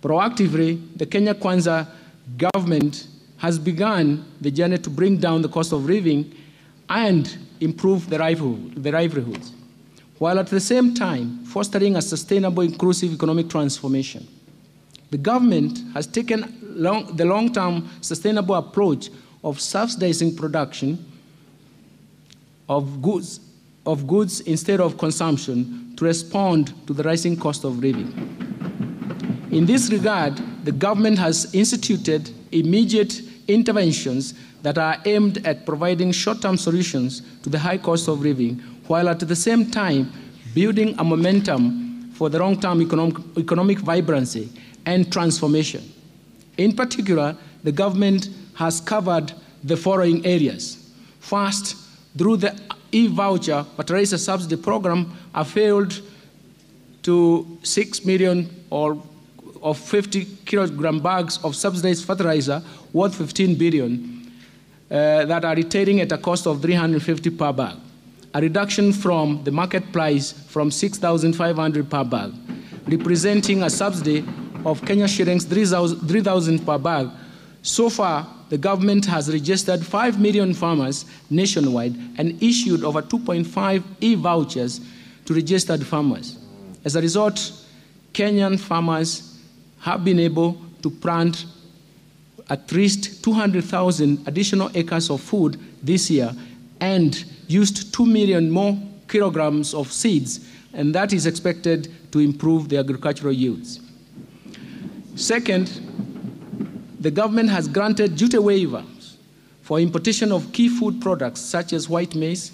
Proactively, the Kenyan Kwanza government has begun the journey to bring down the cost of living and improve the livelihoods, while at the same time fostering a sustainable, inclusive economic transformation. The government has taken the long-term sustainable approach of subsidizing production of goods instead of consumption to respond to the rising cost of living. In this regard, the government has instituted immediate interventions that are aimed at providing short-term solutions to the high cost of living, while at the same time building a momentum for the long-term economic vibrancy and transformation. In particular, the government has covered the following areas. First, through the e-voucher fertilizer subsidy program, availed to 6 million of 50 kilogram bags of subsidized fertilizer worth 15 billion that are retailing at a cost of 350 per bag, a reduction from the market price from 6,500 per bag, representing a subsidy of Kenya shillings 3,000 per bag. So far, the government has registered 5 million farmers nationwide and issued over 2.5 e-vouchers to registered farmers. As a result, Kenyan farmers have been able to plant at least 200,000 additional acres of food this year and used 2 million more kilograms of seeds, and that is expected to improve the agricultural yields. Second, the government has granted duty waivers for importation of key food products such as white maize,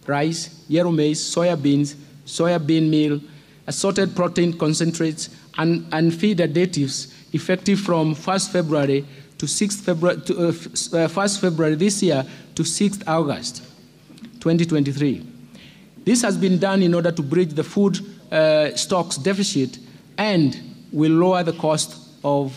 rice, yellow maize, soya beans, soya bean meal, assorted protein concentrates, and feed additives effective from 1st February to 6th February, 1st February this year to 6th August 2023. This has been done in order to bridge the food stocks deficit and will lower the cost of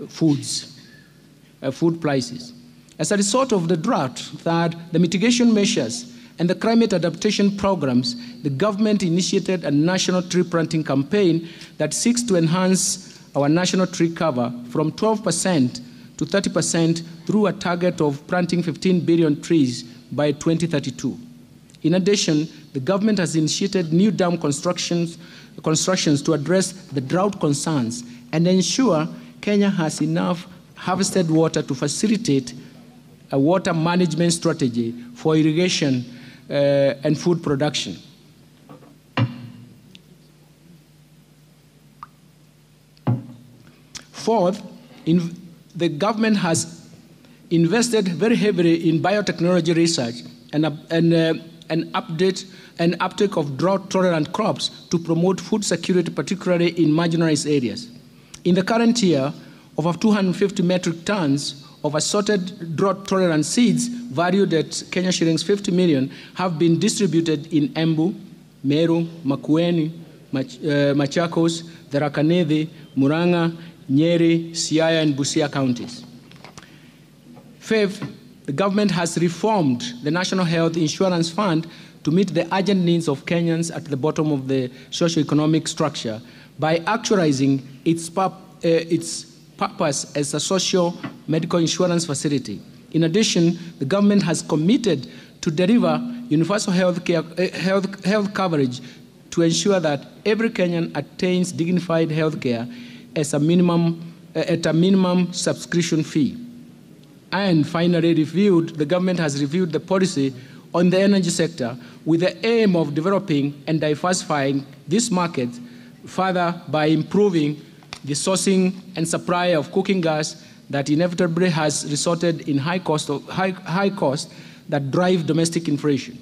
food prices. As a result of the drought, the mitigation measures and the climate adaptation programs, the government initiated a national tree planting campaign that seeks to enhance our national tree cover from 12% to 30% through a target of planting 15 billion trees by 2032. In addition, the government has initiated new dam constructions to address the drought concerns and ensure Kenya has enough harvested water to facilitate a water management strategy for irrigation and food production. Fourth, the government has invested very heavily in biotechnology research and uptake of drought-tolerant crops to promote food security, particularly in marginalized areas. In the current year, over 250 metric tons of assorted drought-tolerant seeds valued at Kenya shillings 50 million have been distributed in Embu, Meru, Makueni, Machakos, Tharaka Nithi, Murang'a, Nyeri, Siaya, and Busia counties. Fifth, the government has reformed the National Health Insurance Fund to meet the urgent needs of Kenyans at the bottom of the socio-economic structure by actualizing its purpose as a social medical insurance facility. In addition, the government has committed to deliver universal health coverage to ensure that every Kenyan attains dignified health care at a minimum subscription fee. And finally, the government has reviewed the policy on the energy sector with the aim of developing and diversifying this market further by improving the sourcing and supply of cooking gas that inevitably has resulted in high cost that drive domestic inflation.